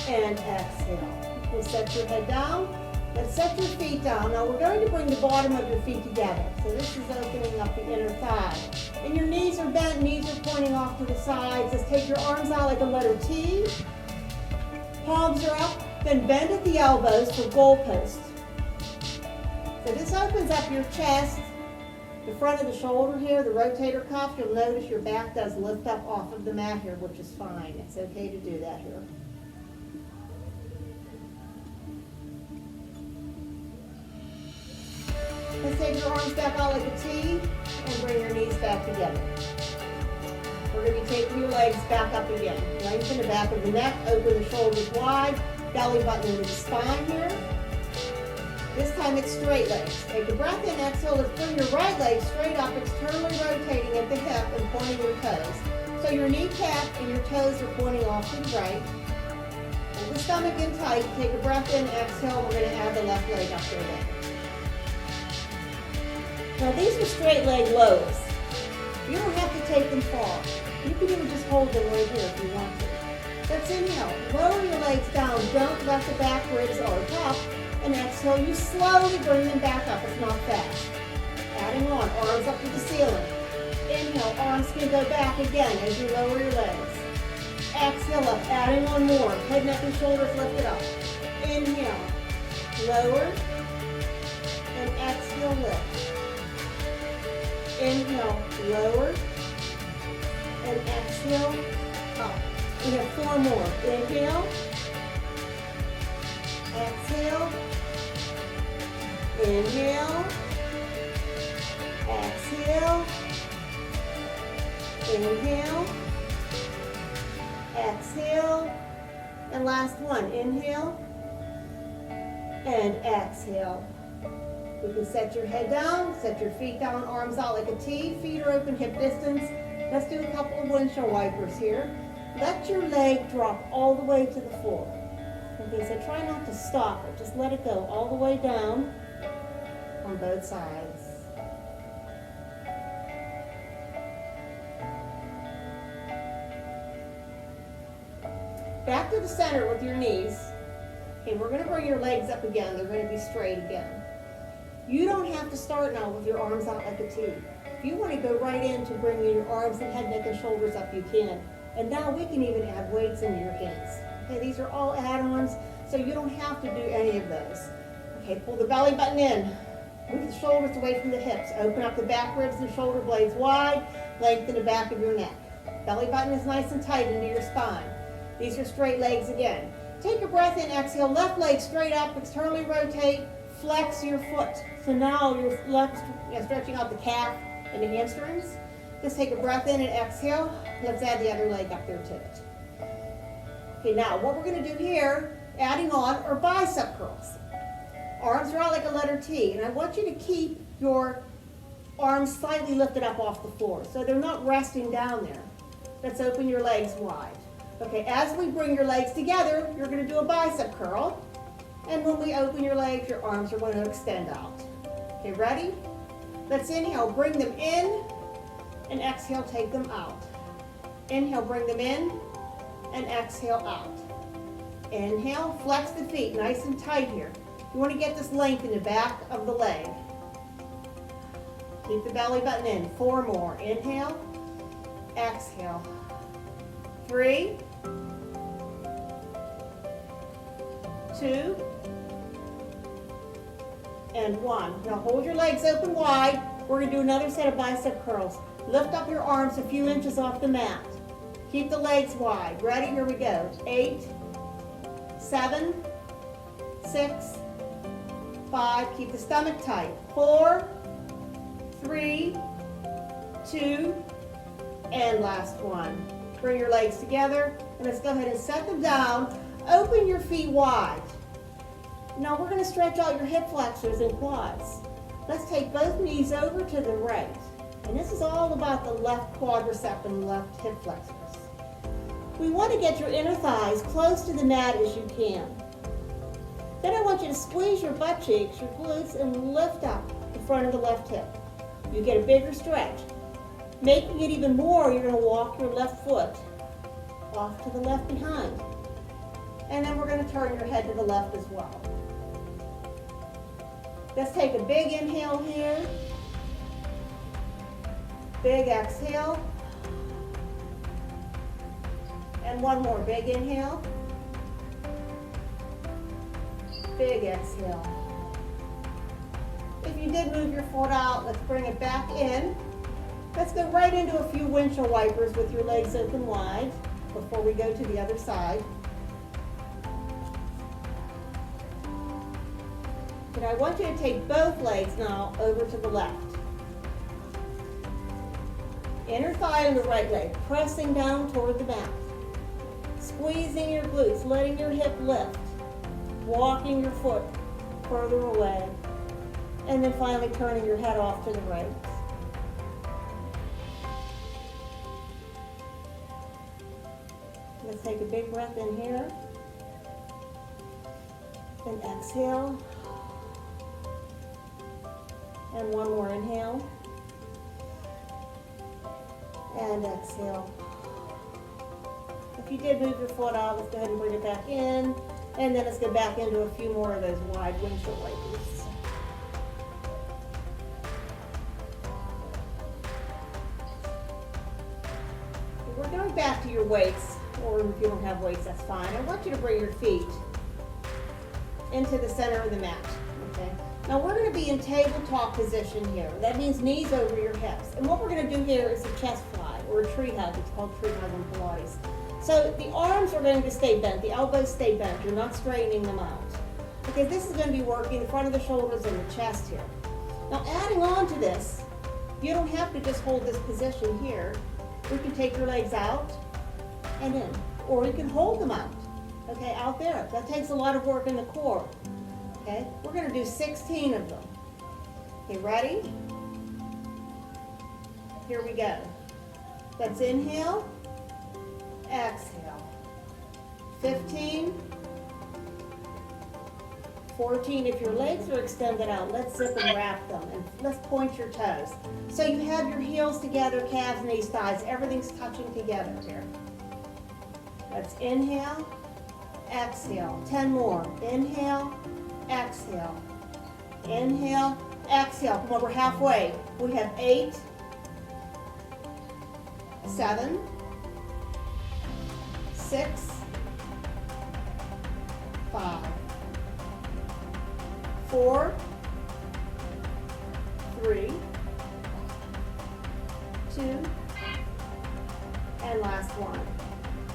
And exhale. We'll set your head down. Let's set your feet down. Now we're going to bring the bottom of your feet together. So this is opening up the inner thigh. And your knees are bent, knees are pointing off to the sides. Let's take your arms out like a letter T. Palms are up, then bend at the elbows for goalposts. So this opens up your chest, the front of the shoulder here, the rotator cuff. You'll notice your back does lift up off of the mat here, which is fine. It's okay to do that here. Let's take your arms back out like a T and bring your knees back together. We're going to be taking your legs back up again. Lengthen the back of the neck, open the shoulders wide, belly button into the spine here. This time it's straight legs. Take a breath in, exhale, let's bring your right leg straight up, externally rotating at the hip and pointing your toes. So your kneecap and your toes are pointing off to the right. Hold the stomach in tight, take a breath in, exhale, we're going to add the left leg up there again. Now these are straight leg lows. You don't have to take them far. You can even just hold them right here if you want to. Let's inhale. Lower your legs down. Don't let the back ribs arch up. And exhale. You slowly bring them back up. It's not fast. Adding on. Arms up to the ceiling. Inhale. Arms can go back again as you lower your legs. Exhale up. Adding on more. Head, neck, and shoulders lifted up. Inhale. Lower. And exhale, lift. Inhale, lower. And exhale, up. We have 4 more. Inhale. Exhale. Inhale. Exhale. Inhale. Exhale. And last one. Inhale. And exhale. You can set your head down, set your feet down, arms out like a T, feet are open, hip distance. Let's do a couple of windshield wipers here. Let your leg drop all the way to the floor. Okay, so try not to stop it. Just let it go all the way down on both sides. Back to the center with your knees. Okay, we're going to bring your legs up again. They're going to be straight again. You don't have to start now with your arms out like a T. If you want to go right into bringing your arms and head, neck, and shoulders up, you can. And now we can even add weights into your hands. Okay, these are all add-ons, so you don't have to do any of those. Okay, pull the belly button in. Move the shoulders away from the hips. Open up the back ribs and shoulder blades wide. Lengthen the back of your neck. Belly button is nice and tight into your spine. These are straight legs again. Take a breath in, exhale. Left leg straight up, externally rotate. Flex your foot. So now you're stretching out the calf and the hamstrings. Just take a breath in and exhale. Let's add the other leg up there to it. Okay, now what we're going to do here, adding on, are bicep curls. Arms are out like a letter T, and I want you to keep your arms slightly lifted up off the floor, so they're not resting down there. Let's open your legs wide. Okay, as we bring your legs together, you're going to do a bicep curl. And when we open your legs, your arms are going to extend out. Okay, ready? Let's inhale, bring them in, and exhale, take them out. Inhale, bring them in, and exhale, out. Inhale, flex the feet, nice and tight here. You want to get this length in the back of the leg. Keep the belly button in. 4 more. Inhale, exhale. 3, 2, and 1. Now hold your legs open wide. We're going to do another set of bicep curls. Lift up your arms a few inches off the mat. Keep the legs wide. Ready? Here we go. 8, 7, 6, 5. Keep the stomach tight. 4, 3, 2, and last one. Bring your legs together, and let's go ahead and set them down. Open your feet wide. Now we're going to stretch out your hip flexors and quads. Let's take both knees over to the right. And this is all about the left quadricep and left hip flexors. We want to get your inner thighs close to the mat as you can. Then I want you to squeeze your butt cheeks, your glutes, and lift up the front of the left hip. You get a bigger stretch. Making it even more, you're going to walk your left foot off to the left behind. And then we're going to turn your head to the left as well. Let's take a big inhale here. Big exhale. And one more big inhale. Big exhale. If you did move your foot out, let's bring it back in. Let's go right into a few windshield wipers with your legs open wide before we go to the other side. And I want you to take both legs now over to the left. Inner thigh on the right leg, pressing down toward the mat. Squeezing your glutes, letting your hip lift. Walking your foot further away. And then finally turning your head off to the right. Let's take a big breath in here. And exhale. And one more inhale. And exhale. If you did move your foot out, let's go ahead and bring it back in. And then let's go back into a few more of those wide windshield wipers. We're going back to your weights, or if you don't have weights, that's fine. I want you to bring your feet into the center of the mat. Okay. Now we're going to be in tabletop position here. That means knees over your hips. And what we're going to do here is a chest fly or a tree hug. It's called tree hug in Pilates. So the arms are going to stay bent. The elbows stay bent. You're not straightening them out. Okay, this is going to be working the front of the shoulders and the chest here. Now adding on to this, you don't have to just hold this position here. We can take your legs out and in, or you can hold them out, okay, out there. That takes a lot of work in the core, okay? We're gonna do 16 of them. Okay, ready? Here we go. Let's inhale, exhale. 15, 14, if your legs are extended out, let's zip and wrap them, and let's point your toes. So you have your heels together, calves, knees, thighs, everything's touching together here. Let's inhale, exhale, 10 more. Inhale, exhale, inhale, exhale. Come on, we're halfway. We have 8, 7, 6, 5, 4, 3, 2, and last one.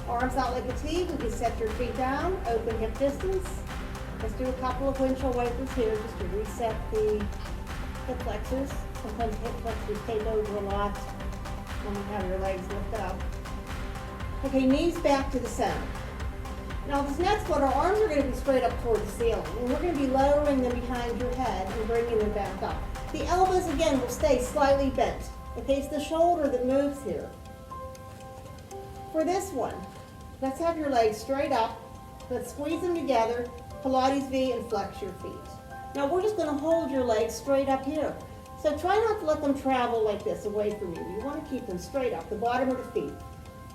Arms out like a T. We can set your feet down, open hip distance. Let's do a couple of windshield wipers here just to reset the hip flexors. Sometimes hip flexors take over a lot when you have your legs lifted up. Okay, knees back to the center. Now this next one, our arms are going to be straight up toward the ceiling, and we're going to be lowering them behind your head and bringing them back up. The elbows, again, will stay slightly bent. Okay, it's the shoulder that moves here. For this one, let's have your legs straight up. Let's squeeze them together, Pilates V, and flex your feet. Now we're just going to hold your legs straight up here. So try not to let them travel like this away from you. You want to keep them straight up, the bottom of the feet,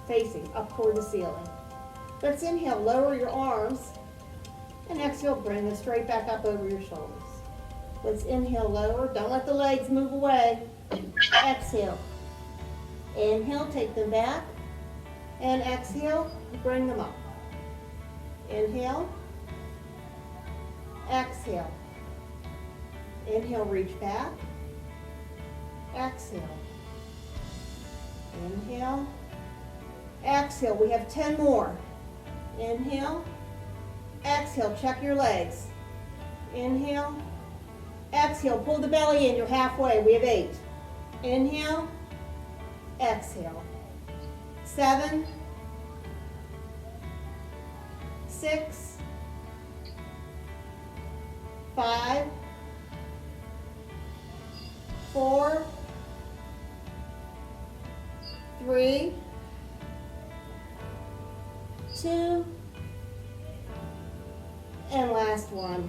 facing up toward the ceiling. Let's inhale, lower your arms, and exhale, bring them straight back up over your shoulders. Let's inhale, lower, don't let the legs move away. Exhale. Inhale, take them back, and exhale, bring them up. Inhale, exhale. Inhale, reach back, exhale. Inhale, exhale. We have 10 more. Inhale, exhale, check your legs. Inhale, exhale, pull the belly in, you're halfway, we have 8. Inhale, exhale. 7, 6, 5, 4, 3, 2, and last one.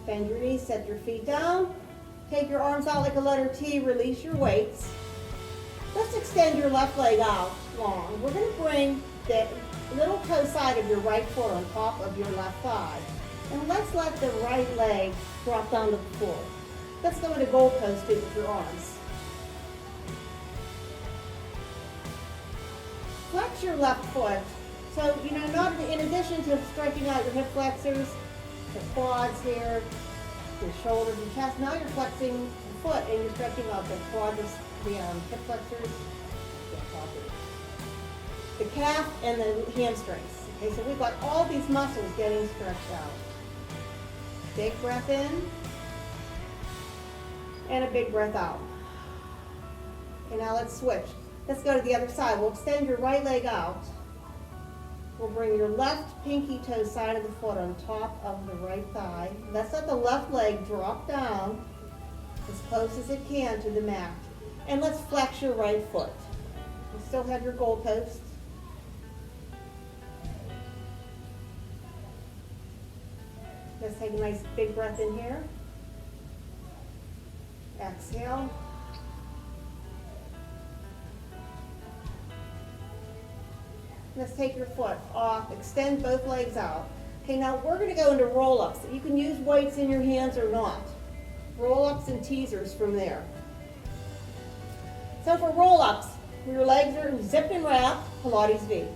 Bend your knees, set your feet down. Take your arms out like a letter T, release your weights. Let's extend your left leg out long. We're going to bring the little toe side of your right foot on top of your left thigh. And let's let the right leg drop down to the floor. Let's go into goalpost it with your arms. Flex your left foot. So, not in addition to stretching out your hip flexors, the quads here, your shoulders and chest, now you're flexing the foot and you're stretching out the quads, the hip flexors, the calf, and the hamstrings. Okay, so we've got all these muscles getting stretched out. Big breath in, and a big breath out. Okay, now let's switch. Let's go to the other side. We'll extend your right leg out. We'll bring your left pinky toe side of the foot on top of the right thigh. Let's let the left leg drop down as close as it can to the mat. And let's flex your right foot. You still have your goalpost. Let's take a nice big breath in here. Exhale. Let's take your foot off, extend both legs out. Okay, now we're going to go into roll-ups. You can use weights in your hands or not. Roll-ups and teasers from there. So for roll-ups, your legs are zipped and wrapped, Pilates V.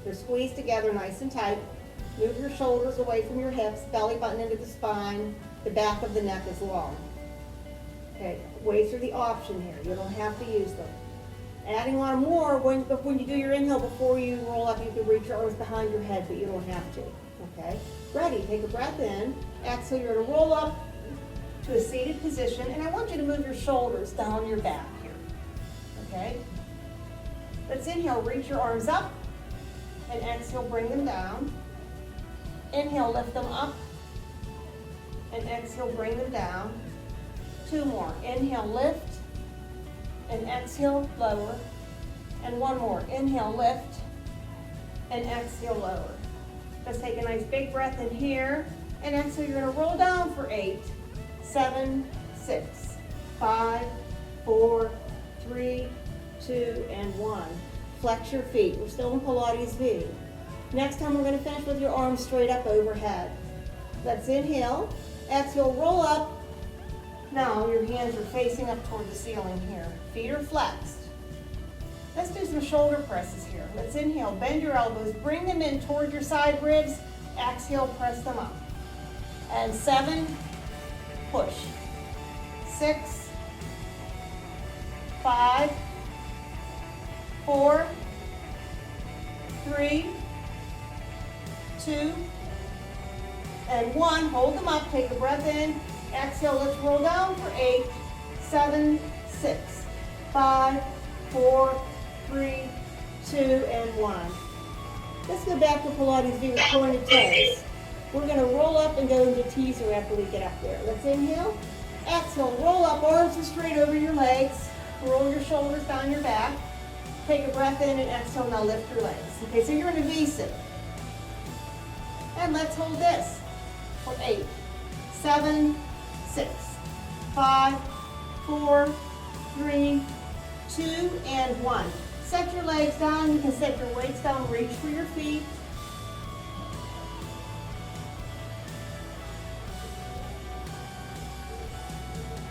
They're squeezed together nice and tight. Move your shoulders away from your hips, belly button into the spine. the back of the neck is long. Okay, weights are the option here. You don't have to use them. Adding on more, when you do your inhale, before you roll up, you can reach your arms behind your head, but you don't have to. Okay, ready, take a breath in. Exhale, you're gonna roll up to a seated position, and I want you to move your shoulders down your back here. Okay, let's inhale, reach your arms up, and exhale, bring them down. Inhale, lift them up, and exhale, bring them down. 2 more, inhale, lift, and exhale, lower. And 1 more, inhale, lift, and exhale, lower. Let's take a nice big breath in here, and exhale, you're gonna roll down for 8, 7, 6, 5, 4, 3, 2, and 1. Flex your feet. We're still in Pilates V. Next time we're gonna finish with your arms straight up overhead. Let's inhale, exhale, roll up. Now your hands are facing up toward the ceiling here. Feet are flexed. Let's do some shoulder presses here. Let's inhale, bend your elbows, bring them in toward your side ribs. Exhale, press them up. And 7, push. 6, 5, 4, 3, 2, and 1. Hold them up, take a breath in. Exhale, let's roll down for 8, 7, 6, 5, 4, 3, 2, and 1. Let's go back to Pilates V with pointed toes. We're going to roll up and go into teaser after we get up there. Let's inhale, exhale, roll up, arms are straight over your legs. Roll your shoulders down your back. Take a breath in and exhale, now lift your legs. Okay, so you're in a V-sit. And let's hold this for 8, 7, 6, 5, 4, 3, 2, and 1. Set your legs down. You can set your weights down. Reach for your feet.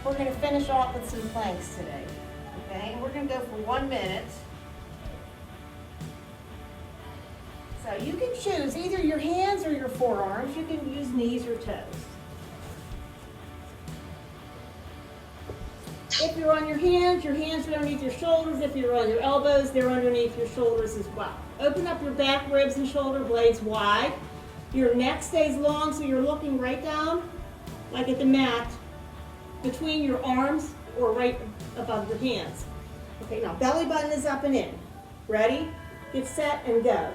We're going to finish off with some planks today. Okay, and we're going to go for 1 minute. So you can choose either your hands or your forearms. You can use knees or toes. If you're on your hands are underneath your shoulders. If you're on your elbows, they're underneath your shoulders as well. Open up your back ribs and shoulder blades wide. Your neck stays long, so you're looking right down, like at the mat, between your arms or right above your hands. Okay, now belly button is up and in. Ready? Get set and go.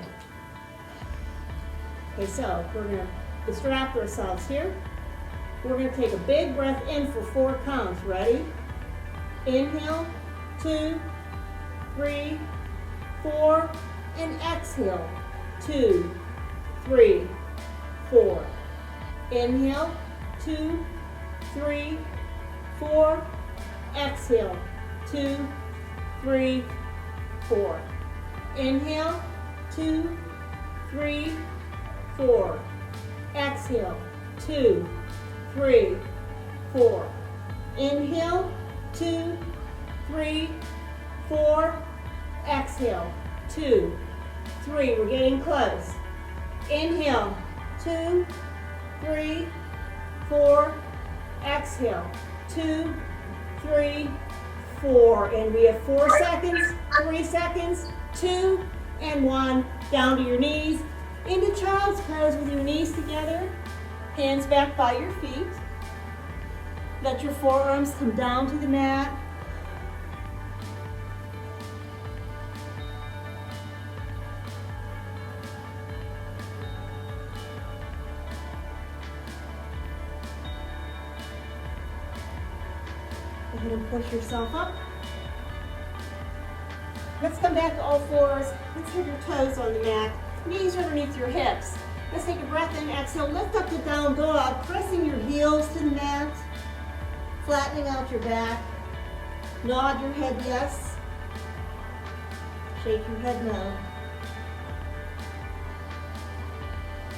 Okay, so we're going to distract ourselves here. We're going to take a big breath in for 4 counts. Ready? Inhale, 2, 3, 4, and exhale, 2, 3, 4. Inhale, 2, 3, 4. Exhale, 2, 3, 4. Inhale, 2, 3, 4. Exhale, 2, 3, 4. Inhale, 2, 3, 4. Exhale, 2, 3. We're getting close. Inhale, 2, 3, 4. Exhale, 2, 3, 4. And we have 4 seconds, 3 seconds, 2, and 1. Down to your knees. Into child's pose with your knees together. Hands back by your feet. Let your forearms come down to the mat. Go ahead and push yourself up. Let's come back to all fours. Let's have your toes on the mat. Knees underneath your hips. Let's take a breath in, exhale, lift up to down dog, pressing your heels to the mat, flattening out your back. Nod your head yes. Shake your head no.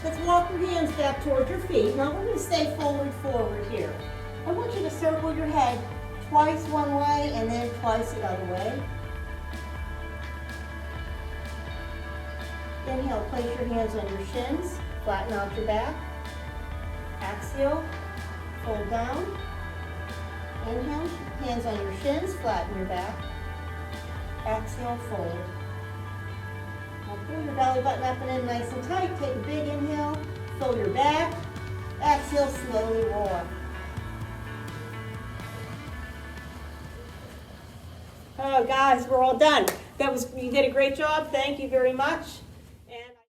Let's walk your hands back towards your feet. Now we're going to stay forward here. I want you to circle your head twice one way and then twice the other way. Inhale, place your hands on your shins, flatten out your back. Exhale, Fold down. Inhale, hands on your shins, flatten your back. Exhale, fold. Now pull your belly button up and in nice and tight. Take a big inhale, fill your back. Exhale, slowly roll up. Oh, guys, we're all done. You did a great job. Thank you very much.